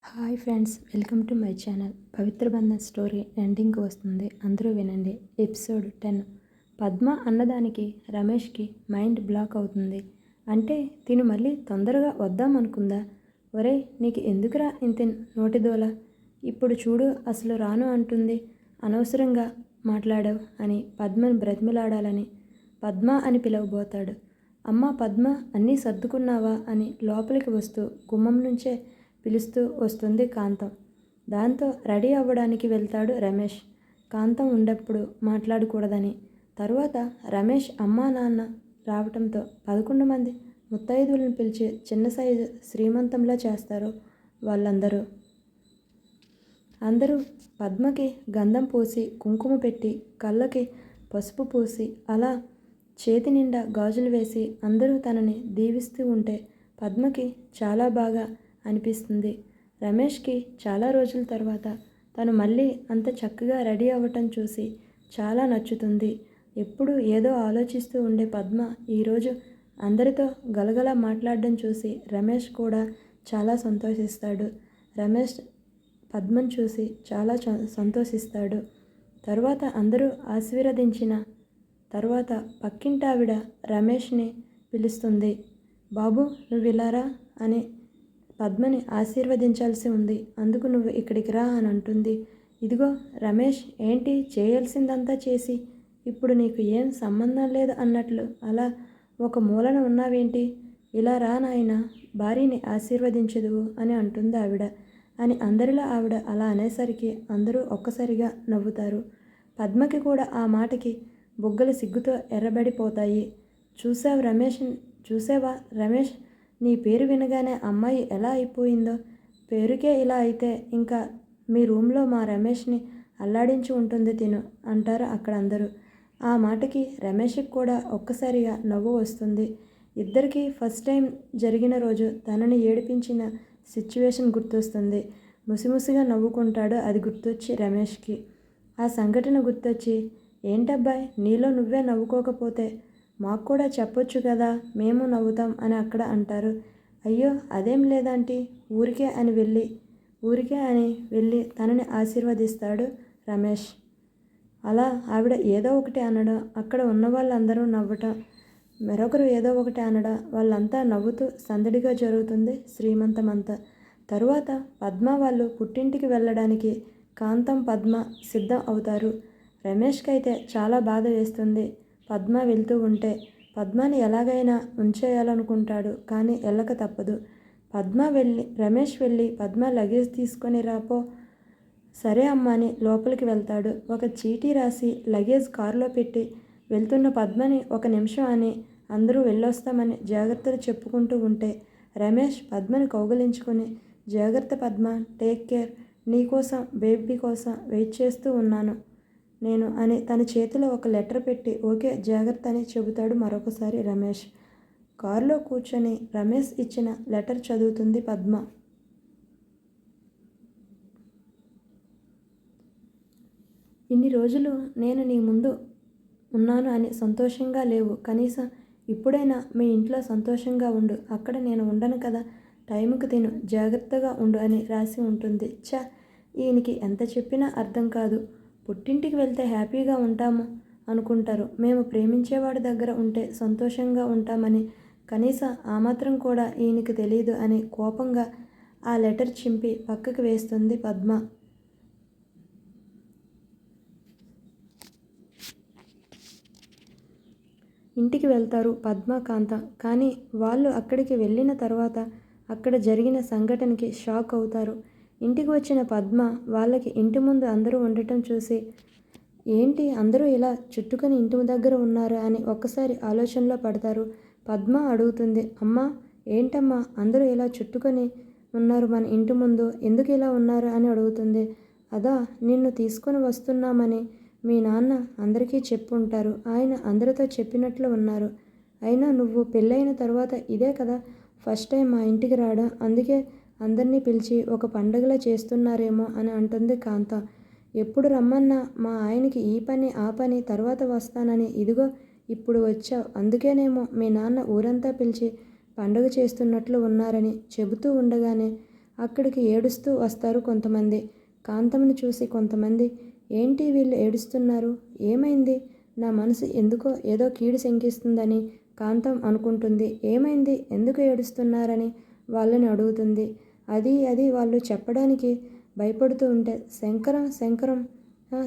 Hi friends, welcome to my channel. Pavitra Bandhan story ఎండింగ్కి వస్తుంది, అందరూ వినండి. ఎపిసోడ్ 10. పద్మ అన్నదానికి రమేష్కి మైండ్ బ్లాక్ అవుతుంది. అంటే తిను మళ్ళీ తొందరగా వద్దామనుకుందా? ఒరే, నీకు ఎందుకురా ఇంత నోటిదోల? ఇప్పుడు చూడు, అసలు రాను అంటుంది. అనవసరంగా మాట్లాడావు అని పద్మను బ్రతిమిలాడాలని పద్మ అని పిలవబోతాడు. అమ్మ పద్మ, అన్నీ సర్దుకున్నావా అని లోపలికి వస్తూ గుమ్మం నుంచే పిలుస్తూ వస్తుంది కాంతం. దాంతో రెడీ అవ్వడానికి వెళ్తాడు రమేష్. కాంతం ఉండప్పుడు మాట్లాడకూడదని. తరువాత రమేష్ అమ్మా నాన్న రావటంతో 11 మంది ముత్తైదువులను పిలిచి చిన్న సైజు శ్రీమంతంలా చేస్తారు వాళ్ళందరూ. అందరూ పద్మకి గంధం పూసి కుంకుమ పెట్టి కళ్ళకి పసుపు పూసి అలా చేతి నిండా గాజులు వేసి అందరూ తనని దీవిస్తూ ఉంటే పద్మకి చాలా బాగా అనిపిస్తుంది. రమేష్కి చాలా రోజుల తర్వాత తను మళ్ళీ అంత చక్కగా రెడీ అవ్వటం చూసి చాలా నచ్చుతుంది. ఎప్పుడు ఏదో ఆలోచిస్తూ ఉండే పద్మ ఈరోజు అందరితో గలగలా మాట్లాడడం చూసి రమేష్ కూడా చాలా సంతోషిస్తాడు. రమేష్ పద్మను చూసి చాలా సంతోషిస్తాడు. తర్వాత అందరూ ఆశీర్వదించిన తర్వాత పక్కింటావిడ రమేష్ని పిలుస్తుంది. బాబు, నువ్వు ఇలారా అని పద్మని ఆశీర్వదించాల్సి ఉంది, అందుకు నువ్వు ఇక్కడికి రా అని అంటుంది. ఇదిగో రమేష్, ఏంటి చేయాల్సిందంతా చేసి ఇప్పుడు నీకు ఏం సంబంధం లేదు అన్నట్లు అలా ఒక మూలన ఉన్నావేంటి? ఇలా రా నాయన, భార్యని ఆశీర్వదించదువు అని అంటుంది ఆవిడ. అని అందరిలో ఆవిడ అలా అనేసరికి అందరూ ఒక్కసారిగా నవ్వుతారు. పద్మకి కూడా ఆ మాటకి బుగ్గలు సిగ్గుతో ఎర్రబడిపోతాయి. చూసావా రమేష్, నీ పేరు వినగానే అమ్మాయి ఎలా అయిపోయిందో? పేరుకే ఇలా అయితే ఇంకా మీ రూమ్లో మా రమేష్ని అల్లాడించి ఉంటుంది తిను అంటారు అక్కడ అందరూ. ఆ మాటకి రమేష్కి కూడా ఒక్కసారిగా నవ్వు వస్తుంది. ఇద్దరికీ ఫస్ట్ టైం జరిగిన రోజు తనని ఏడిపించిన సిచ్యువేషన్ గుర్తొస్తుంది. ముసిముసిగా నవ్వుకుంటాడు. అది గుర్తొచ్చి రమేష్కి ఆ సంఘటన గుర్తొచ్చి, ఏంటబ్బాయ్, నీలో నువ్వే నవ్వుకోకపోతే మాకు కూడా చెప్పొచ్చు కదా, మేము నవ్వుతాం అని అక్కడ అంటారు. అయ్యో అదేం లేదంటీ, ఊరికే అని వెళ్ళి తనని ఆశీర్వదిస్తాడు రమేష్. అలా ఆవిడ ఏదో ఒకటి అనడం, అక్కడ ఉన్న వాళ్ళందరూ నవ్వటం, మరొకరు ఏదో ఒకటి అనడం, వాళ్ళంతా నవ్వుతూ సందడిగా జరుగుతుంది శ్రీమంతమంతా. తరువాత పద్మ వాళ్ళు పుట్టింటికి వెళ్ళడానికి కాంతం పద్మ సిద్ధం అవుతారు. రమేష్కి అయితే చాలా బాధ వేస్తుంది. పద్మ వెళ్తూ ఉంటే పద్మని ఎలాగైనా ఉంచేయాలనుకుంటాడు, కానీ వెళ్ళక తప్పదు. రమేష్ వెళ్ళి పద్మ లగేజ్ తీసుకొని రాపో. సరే అమ్మ అని లోపలికి వెళ్తాడు. ఒక చీటీ రాసి లగేజ్ కారులో పెట్టి వెళ్తున్న పద్మని 1 నిమిషం అని అందరూ వెళ్ళొస్తామని జాగ్రత్తలు చెప్పుకుంటూ ఉంటే రమేష్ పద్మని కౌగిలించుకొని, జాగ్రత్త పద్మ, టేక్ కేర్, నీకోసం బేబీ కోసం వెయిట్ చేస్తూ ఉన్నాను నేను అని తన చేతిలో ఒక లెటర్ పెట్టి ఓకే జాగ్రత్త అని చెబుతాడు మరొకసారి రమేష్. కారులో కూర్చొని రమేష్ ఇచ్చిన లెటర్ చదువుతుంది పద్మ. ఇన్ని రోజులు నేను నీ ముందు ఉన్నాను అని సంతోషంగా లేవు, కనీసం ఇప్పుడైనా మీ ఇంట్లో సంతోషంగా ఉండు. అక్కడ నేను ఉండను కదా, టైంకి తిను, జాగ్రత్తగా ఉండు అని రాసి ఉంటుంది. ఈయనకి ఎంత చెప్పినా అర్థం కాదు. పుట్టింటికి వెళ్తే హ్యాపీగా ఉంటాము అనుకుంటారు, మేము ప్రేమించేవాడి దగ్గర ఉంటే సంతోషంగా ఉంటామని కనీసం ఆ మాత్రం కూడా ఈయనకి తెలియదు అని కోపంగా ఆ లెటర్ చింపి పక్కకి వేస్తుంది పద్మ. ఇంటికి వెళ్తారు పద్మ, కాంత. కానీ వాళ్ళు అక్కడికి వెళ్ళిన తర్వాత అక్కడ జరిగిన సంఘటనకి షాక్ అవుతారు. ఇంటికి వచ్చిన పద్మ వాళ్ళకి ఇంటి ముందు అందరూ ఉండటం చూసి, ఏంటి అందరూ ఇలా చుట్టుకొని ఇంటి దగ్గర ఉన్నారు అని ఒక్కసారి ఆలోచనలో పడతారు. పద్మ అడుగుతుంది, అమ్మా ఏంటమ్మా అందరూ ఇలా చుట్టుకొని ఉన్నారు మన ఇంటి ముందు, ఎందుకు ఇలా ఉన్నారు అని అడుగుతుంది. అదా, నిన్ను తీసుకొని వస్తున్నామని మీ నాన్న అందరికీ చెప్పుంటారు, ఆయన అందరితో చెప్పినట్లు ఉన్నారు. అయినా నువ్వు పెళ్ళైన తర్వాత ఇదే కదా ఫస్ట్ టైం మా ఇంటికి రావడం, అందుకే అందరినీ పిలిచి ఒక పండుగలా చేస్తున్నారేమో అని అంటుంది కాంత. ఎప్పుడు రమ్మన్నా మా ఆయనకి ఈ పని ఆ పని తర్వాత వస్తానని, ఇదిగో ఇప్పుడు వచ్చావు, అందుకేనేమో మీ నాన్న ఊరంతా పిలిచి పండుగ చేస్తున్నట్లు ఉన్నారని చెబుతూ ఉండగానే అక్కడికి ఏడుస్తూ వస్తారు కొంతమంది. కాంతంని చూసి కొంతమంది, ఏంటి వీళ్ళు ఏడుస్తున్నారు? ఏమైంది? నా మనసు ఎందుకో ఏదో కీడు శంకిస్తుందని కాంతం అనుకుంటుంది. ఏమైంది? ఎందుకు ఏడుస్తున్నారని వాళ్ళని అడుగుతుంది. అది వాళ్ళు చెప్పడానికి భయపడుతూ ఉంటే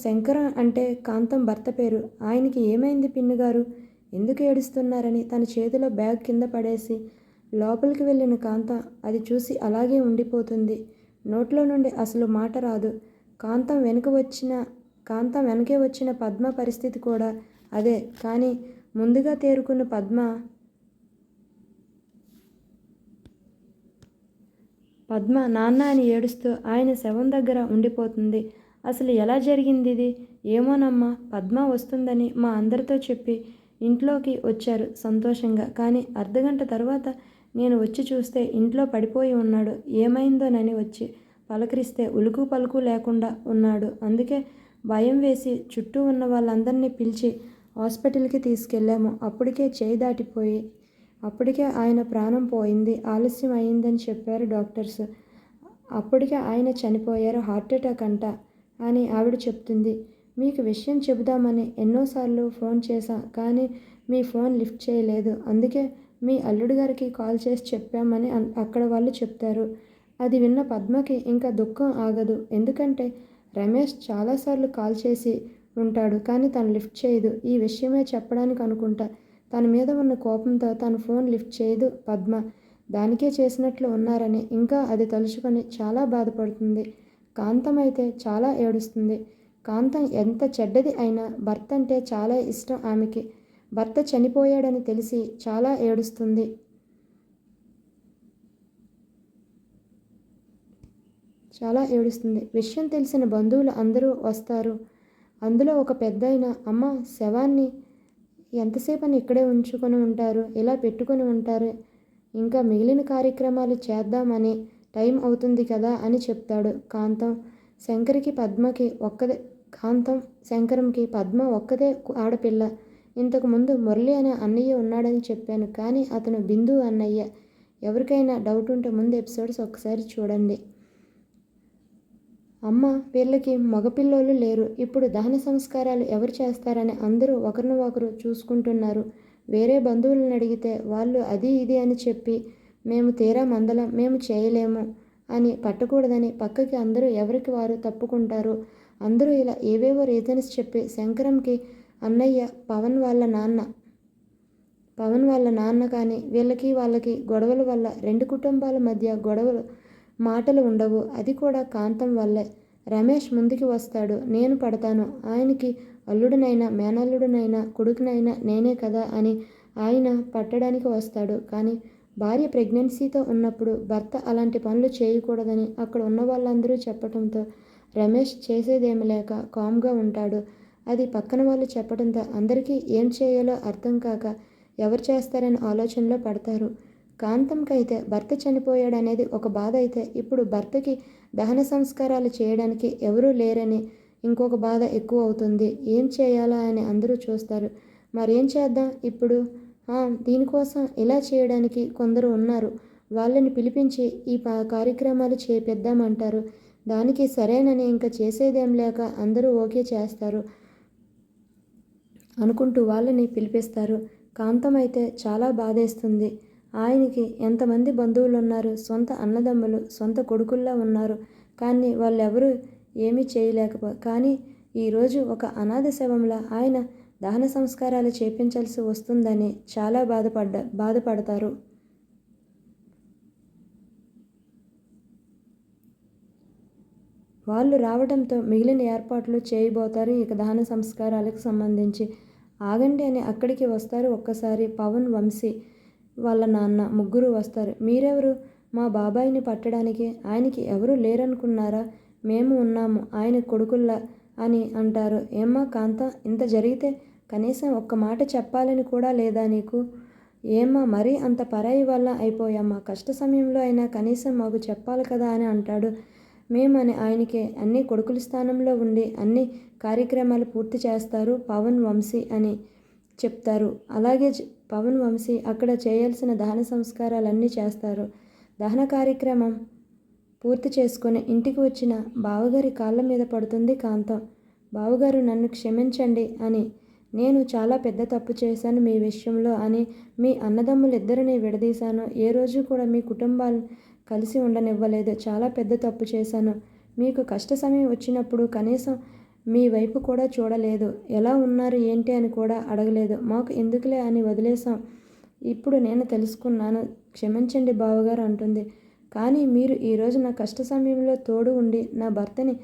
శంకరం అంటే కాంతం భర్త పేరు. ఆయనకి ఏమైంది పిన్నిగారు? ఎందుకు ఏడుస్తున్నారని తన చేతిలో బ్యాగ్ కింద పడేసి లోపలికి వెళ్ళిన కాంతం అది చూసి అలాగే ఉండిపోతుంది. నోట్లో నుండి అసలు మాట రాదు. కాంతం వెనకే వచ్చిన పద్మ పరిస్థితి కూడా అదే. కానీ ముందుగా తేరుకున్న పద్మ నాన్న అని ఏడుస్తూ ఆయన శవం దగ్గర ఉండిపోతుంది. అసలు ఎలా జరిగింది ఇది? ఏమోనమ్మా, పద్మ వస్తుందని మా అందరితో చెప్పి ఇంట్లోకి వచ్చారు సంతోషంగా. కానీ అర్ధగంట తర్వాత నేను వచ్చి చూస్తే ఇంట్లో పడిపోయి ఉన్నాడు. ఏమైందోనని వచ్చి పలకరిస్తే ఉలుకు పలుకు లేకుండా ఉన్నాడు. అందుకే భయం వేసి చుట్టూ ఉన్న వాళ్ళందరినీ పిలిచి హాస్పిటల్కి తీసుకెళ్ళాము. అప్పటికే ఆయన ప్రాణం పోయింది. ఆలస్యం అయిందని చెప్పారు డాక్టర్స్. అప్పటికే ఆయన చనిపోయారు, హార్ట్అటాక్ అంట అని ఆవిడ చెప్తుంది. మీకు విషయం చెబుదామని ఎన్నోసార్లు ఫోన్ చేశా, కానీ మీ ఫోన్ లిఫ్ట్ చేయలేదు. అందుకే మీ అల్లుడు గారికి కాల్ చేసి చెప్పామని అక్కడ వాళ్ళు చెప్తారు. అది విన్న పద్మకి ఇంకా దుఃఖం ఆగదు. ఎందుకంటే రమేష్ చాలాసార్లు కాల్ చేసి ఉంటాడు, కానీ తను లిఫ్ట్ చేయదు. ఈ విషయమే చెప్పడానికి అనుకుంటా తన మీద ఉన్న కోపంతో తన ఫోన్ లిఫ్ట్ చేయదు పద్మ. దానికే చేసినట్లు ఉన్నారని ఇంకా అది తలుచుకొని చాలా బాధపడుతుంది. కాంతం అయితే చాలా ఏడుస్తుంది. కాంతం ఎంత చెడ్డది అయినా భర్త అంటే చాలా ఇష్టం ఆమెకి. భర్త చనిపోయాడని తెలిసి చాలా ఏడుస్తుంది. విషయం తెలిసిన బంధువులు అందరూ వస్తారు. అందులో ఒక పెద్దాయన, అమ్మ, శవాన్ని ఎంతసేపని ఇక్కడే ఉంచుకొని ఉంటారు, ఇలా పెట్టుకొని ఉంటారు, ఇంకా మిగిలిన కార్యక్రమాలు చేద్దామని టైం అవుతుంది కదా అని చెప్తాడు. శంకరంకి పద్మ ఒక్కదే ఆడపిల్ల. ఇంతకుముందు మురళి అనే అన్నయ్య ఉన్నాడని చెప్పాను, కానీ అతను బిందు అన్నయ్య. ఎవరికైనా డౌట్ ఉంటే ముందు ఎపిసోడ్స్ ఒకసారి చూడండి. అమ్మ, వీళ్ళకి మగపిల్లోళ్ళు లేరు. ఇప్పుడు దహన సంస్కారాలు ఎవరు చేస్తారని అందరూ ఒకరిని ఒకరు చూసుకుంటున్నారు. వేరే బంధువులను అడిగితే వాళ్ళు అది ఇది అని చెప్పి మేము తీరా మందలం, మేము చేయలేము అని పట్టకూడదని పక్కకి అందరూ ఎవరికి వారు తప్పుకుంటారు. అందరూ ఇలా ఏవేవో రీజన్స్ చెప్పి శంకరంకి అన్నయ్య పవన్ వాళ్ళ నాన్న కానీ వాళ్ళకి గొడవల వల్ల రెండు కుటుంబాల మధ్య మాటలు ఉండవు. అది కూడా కాంతం వల్లే. రమేష్ ముందుకి వస్తాడు, నేను పడతాను, ఆయనకి అల్లుడినైనా మేనల్లుడినైనా కొడుకునైనా నేనే కదా అని ఆయన పట్టడానికి వస్తాడు. కానీ భార్య ప్రెగ్నెన్సీతో ఉన్నప్పుడు భర్త అలాంటి పనులు చేయకూడదని అక్కడ ఉన్న వాళ్ళందరూ చెప్పడంతో రమేష్ చేసేదేమి లేక కామ్గా ఉంటాడు. అది పక్కన వాళ్ళు చెప్పడంతో అందరికీ ఏం చేయాలో అర్థం కాక ఎవరు చేస్తారని ఆలోచనలో పడతారు. కాంతంకైతే భర్త చనిపోయాడనేది ఒక బాధ అయితే, ఇప్పుడు భర్తకి దహన సంస్కారాలు చేయడానికి ఎవరూ లేరని ఇంకొక బాధ ఎక్కువ అవుతుంది. ఏం చేయాలా అని అందరూ చూస్తారు. మరేం చేద్దాం ఇప్పుడు? దీనికోసం ఇలా చేయడానికి కొందరు ఉన్నారు. వాళ్ళని పిలిపించి ఈ కార్యక్రమాలు చేపిద్దామంటారు. దానికి సరేనని ఇంకా చేసేదేం లేక అందరూ ఓకే చేస్తారు అనుకుంటూ వాళ్ళని పిలిపిస్తారు. కాంతం అయితే చాలా బాధేస్తుంది. ఆయనకి ఎంతమంది బంధువులు ఉన్నారు, సొంత అన్నదమ్ములు, సొంత కొడుకుల్లా ఉన్నారు. కానీ వాళ్ళెవరూ ఏమీ కానీ ఈరోజు ఒక అనాథ శవంలా ఆయన దహన సంస్కారాలు చేపించాల్సి వస్తుందని చాలా బాధపడతారు. వాళ్ళు రావడంతో మిగిలిన ఏర్పాట్లు చేయబోతారు. ఇక దహన సంస్కారాలకు సంబంధించి ఆగండి అని అక్కడికి వస్తారు. ఒక్కసారి పవన్, వంశీ వాళ్ళ నాన్న ముగ్గురు వస్తారు. మీరెవరు? మా బాబాయిని పట్టడానికి. ఆయనకి ఎవరు లేరనుకున్నారా? మేము ఉన్నాము ఆయన కొడుకుల్లా అని అంటారు. ఏమ్మా కాంతం, ఇంత జరిగితే కనీసం ఒక్క మాట చెప్పాలని కూడా లేదా నీకు? ఏమ్మా మరీ అంత పరాయి వల్ల అయిపోయామ్మా? కష్ట సమయంలో అయినా కనీసం మాకు చెప్పాలి కదా అని అంటాడు. మేమని ఆయనకి అన్ని కొడుకుల స్థానంలో ఉండి అన్ని కార్యక్రమాలు పూర్తి చేస్తారు పవన్, వంశీ అని చెప్తారు. అలాగే పవన్, వంశీ అక్కడ చేయాల్సిన దహన సంస్కారాలన్నీ చేస్తారు. దహన కార్యక్రమం పూర్తి చేసుకుని ఇంటికి వచ్చిన బావగారి కాళ్ళ మీద పడుతుంది కాంతం. బావగారు, నన్ను క్షమించండి అని. నేను చాలా పెద్ద తప్పు చేశాను మీ విషయంలో అని. మీ అన్నదమ్ములిద్దరినీ విడదీశాను. ఏ రోజు కూడా మీ కుటుంబాలు కలిసి ఉండనివ్వలేదు. చాలా పెద్ద తప్పు చేశాను. మీకు కష్ట సమయం వచ్చినప్పుడు కనీసం మీ వైపు కూడా చూడలేదు. ఎలా ఉన్నారు ఏంటి అని కూడా అడగలేదు. మాకు ఎందుకులే అని వదిలేశాం. ఇప్పుడు నేను తెలుసుకున్నాను. క్షమించండి బావగారు అంటుంది. కానీ మీరు ఈరోజు నా కష్ట సమయంలో తోడు ఉండి నా భర్తని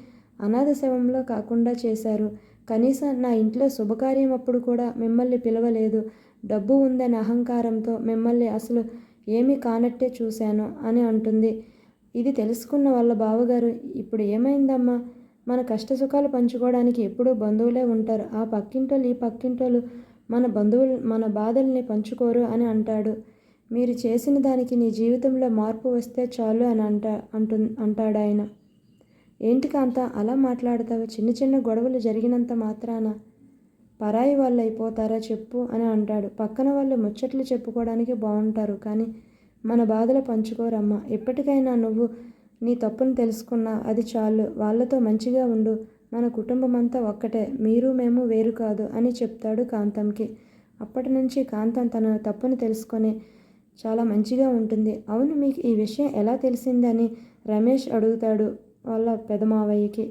అనాథ శవంలో కాకుండా చేశారు. కనీసం నా ఇంట్లో శుభకార్యం అప్పుడు కూడా మిమ్మల్ని పిలవలేదు. డబ్బు ఉందనే అహంకారంతో మిమ్మల్ని అసలు ఏమీ కానట్టే చూశాను అని అంటుంది. ఇది తెలుసుకున్న వాళ్ళ బావగారు, ఇప్పుడు ఏమైందమ్మా? మన కష్ట సుఖాలు పంచుకోవడానికి ఎప్పుడూ బంధువులే ఉంటారు. ఆ పక్కింటోళ్ళు ఈ పక్కింటోళ్ళు మన బాధల్ని పంచుకోరు అని అంటాడు. మీరు చేసిన దానికి నీ జీవితంలో మార్పు వస్తే చాలు అని అంటాడాయన. ఏంటి కాంత అలా మాట్లాడతావు? చిన్న చిన్న గొడవలు జరిగినంత మాత్రాన పరాయి వాళ్ళు అయిపోతారా చెప్పు అని అంటాడు. పక్కన వాళ్ళు ముచ్చట్లు చెప్పుకోవడానికి బాగుంటారు, కానీ మన బాధలు పంచుకోరమ్మా. ఎప్పటికైనా నువ్వు నీ తప్పును తెలుసుకున్నా అది చాలు. వాళ్ళతో మంచిగా ఉండు. మన కుటుంబం అంతా ఒక్కటే. మీరు మేము వేరు కాదు అని చెప్తాడు కాంతంకి. అప్పటి నుంచి కాంతం తన తప్పును తెలుసుకొని చాలా మంచిగా ఉంటుంది. అవును, మీకు ఈ విషయం ఎలా తెలిసింది అని రమేష్ అడుగుతాడు వాళ్ళ పెదమావయ్యకి.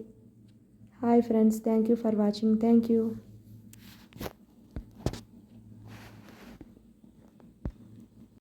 Hi friends, thank you for watching. Thank you.